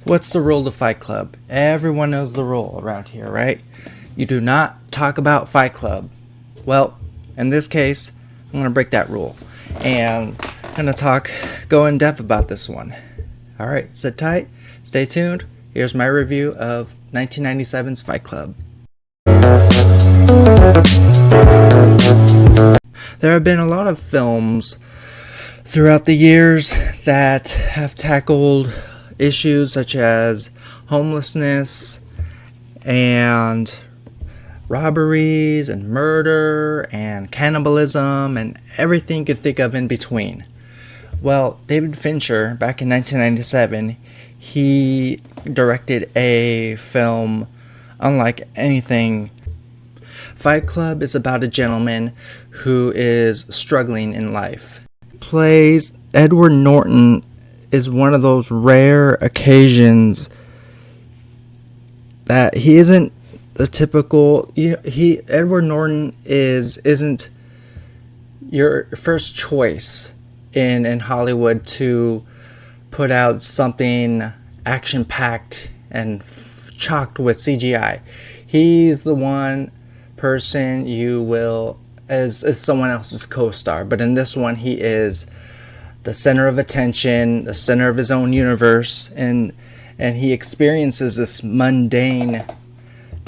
What's the rule of Fight Club? Everyone knows the rule around here, right? You do not talk about Fight Club. Well, in this case, I'm going to break that rule. And I'm going to go in depth about this one. Alright, sit tight, stay tuned. Here's my review of 1997's Fight Club. There have been a lot of films throughout the years that have tackled issues such as homelessness and robberies and murder and cannibalism and everything you could think of in between. Well, David Fincher, back in 1997, he directed a film unlike anything. Fight Club is about a gentleman who is struggling in life. Plays Edward Norton is one of those rare occasions that he isn't the typical. Edward Norton isn't your first choice in Hollywood to put out something action-packed and chocked with CGI. He's the one person you will as someone else's co-star, but in this one he is the center of attention, the center of his own universe, and he experiences this mundane,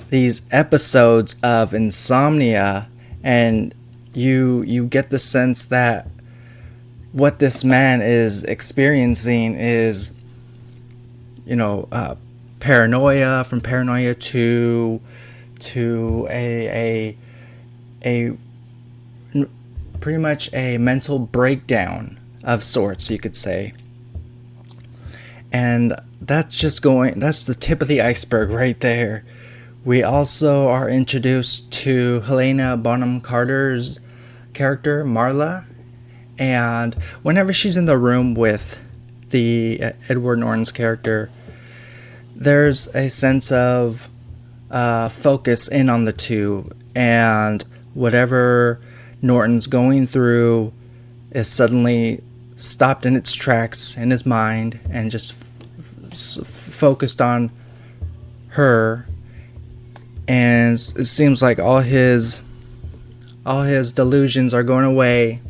these episodes of insomnia, and you get the sense that what this man is experiencing is, paranoia, from paranoia to a pretty much a mental breakdown of sorts, you could say. And that's the tip of the iceberg right there. We also are introduced to Helena Bonham Carter's character, Marla. And whenever she's in the room with the Edward Norton's character, there's a sense of focus in on the two, and whatever Norton's going through is suddenly stopped in its tracks in his mind and just focused on her, and it seems like all his delusions are going away.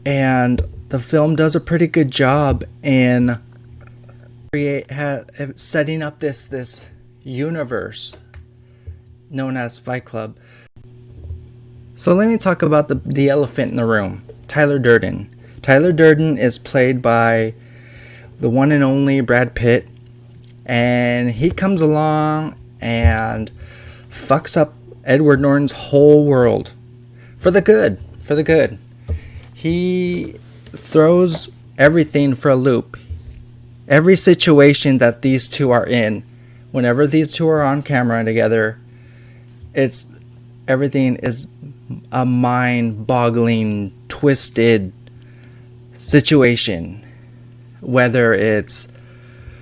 And the film does a pretty good job in setting up this universe known as Fight Club. So let me talk about the elephant in the room, Tyler Durden. Tyler Durden is played by the one and only Brad Pitt, and he comes along and fucks up Edward Norton's whole world for the good. He throws everything for a loop. Every situation that these two are in, whenever these two are on camera together, everything is a mind-boggling, twisted situation. Whether it's,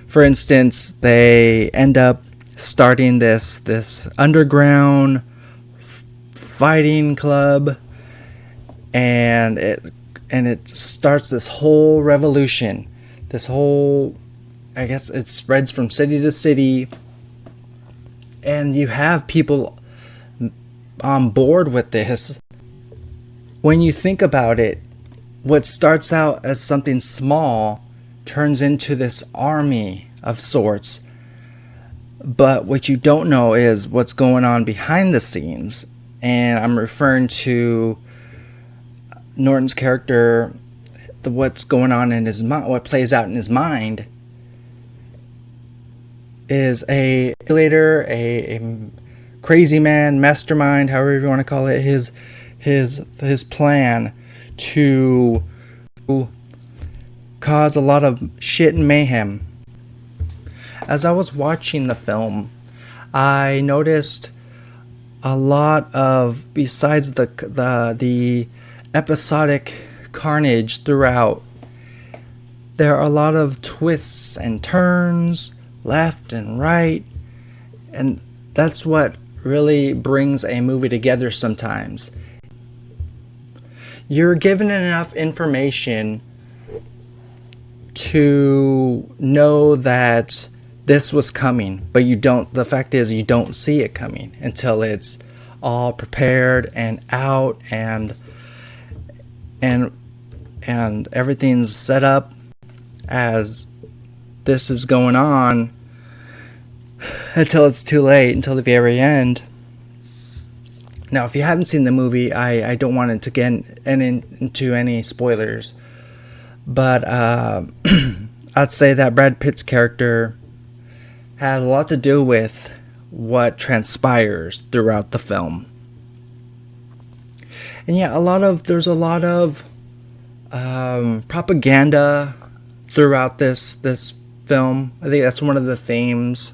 for instance, they end up starting this underground fighting club, and it starts this whole revolution. I guess it spreads from city to city, and you have people on board with this. When you think about it, what starts out as something small turns into this army of sorts. But what you don't know is what's going on behind the scenes, and I'm referring to Norton's character, what's going on in his mind, what plays out in his mind is a manipulator, a crazy man, mastermind, however you want to call it, his plan to cause a lot of shit and mayhem. As I was watching the film, I noticed a lot of, besides the episodic carnage throughout, there are a lot of twists and turns, left and right, and that's what really brings a movie together sometimes. You're given enough information to know that this was coming, but the fact is you don't see it coming until it's all prepared and out and everything's set up as this is going on, until it's too late, until the very end. Now, if you haven't seen the movie, I don't want it to get into any spoilers, but I'd say that Brad Pitt's character had a lot to do with what transpires throughout the film. And yeah, there's a lot of propaganda throughout this film. I think that's one of the themes,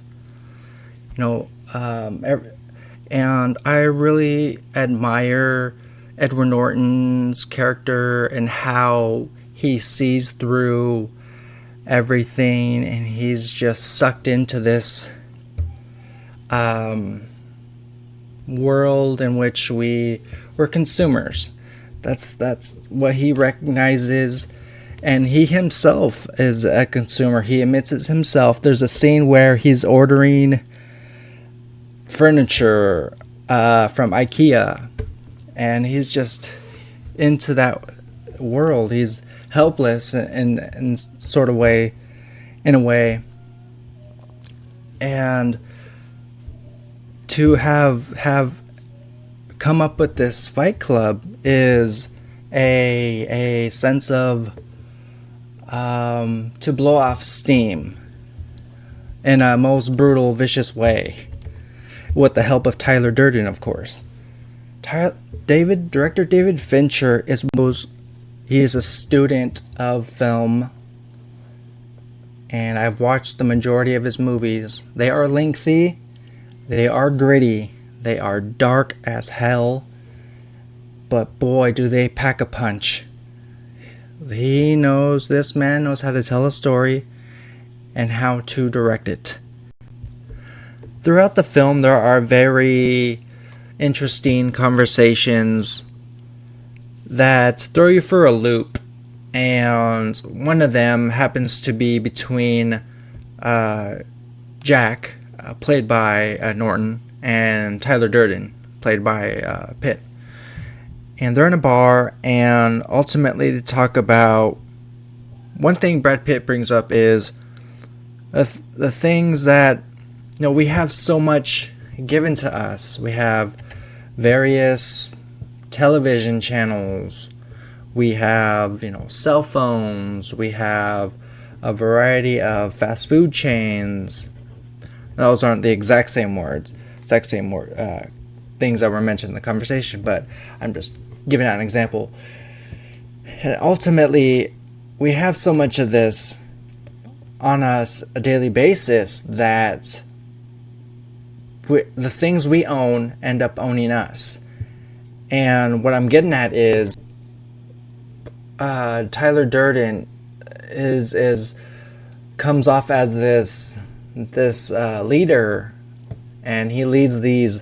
and I really admire Edward Norton's character and how he sees through everything, and he's just sucked into this world in which we're consumers. That's what he recognizes, and he himself is a consumer. He admits it himself. There's a scene where he's ordering furniture from IKEA, and he's just into that world. He's helpless in a way, and to have come up with this Fight Club is a sense of to blow off steam in a most brutal, vicious way, with the help of Tyler Durden, of course. Director David Fincher he is a student of film, and I've watched the majority of his movies. They are lengthy, they are gritty, they are dark as hell, but boy, do they pack a punch. This man knows how to tell a story and how to direct it. Throughout the film, there are very interesting conversations that throw you for a loop, and one of them happens to be between Jack, played by Norton, and Tyler Durden, played by Pitt. And they're in a bar, and ultimately they talk about, one thing Brad Pitt brings up is the things that, we have so much given to us. We have various television channels, we have cell phones, we have a variety of fast food chains. Those aren't the exact same things that were mentioned in the conversation, but I'm just giving out an example. And ultimately, we have so much of this on us a daily basis that the things we own end up owning us. And what I'm getting at is Tyler Durden comes off as this leader, and he leads these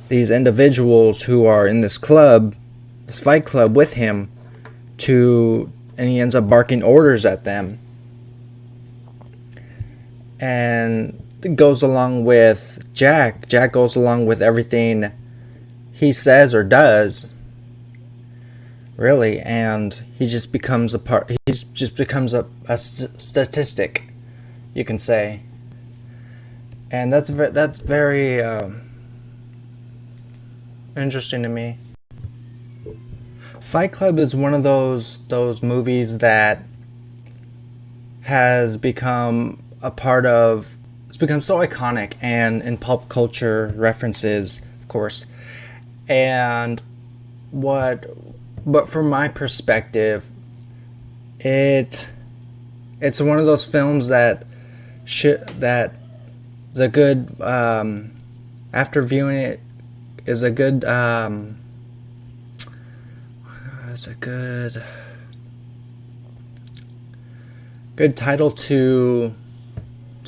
individuals who are in this Fight Club with him, and he ends up barking orders at them, and it goes along with Jack. Jack goes along with everything he says or does, really, and he just becomes a statistic, you can say. And that's very interesting to me. Fight Club is one of those movies that has become it's become so iconic, and in pop culture references, of course. But from my perspective, it's one of those films that is a good, after viewing it, is a good title to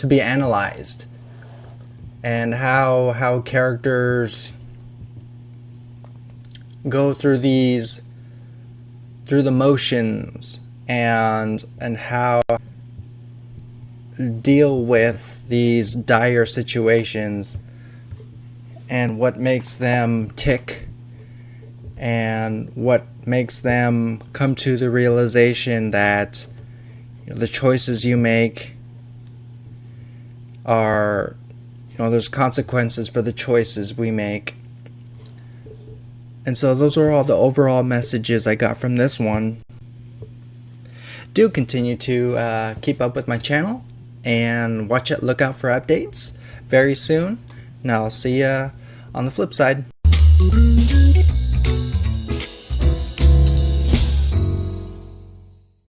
be analyzed, and how characters go through the motions, and how deal with these dire situations and what makes them tick and what makes them come to the realization that the choices you make are, there's consequences for the choices we make. And so those are all the overall messages I got from this one. Do continue to keep up with my channel and look out for updates very soon. And I'll see ya on the flip side.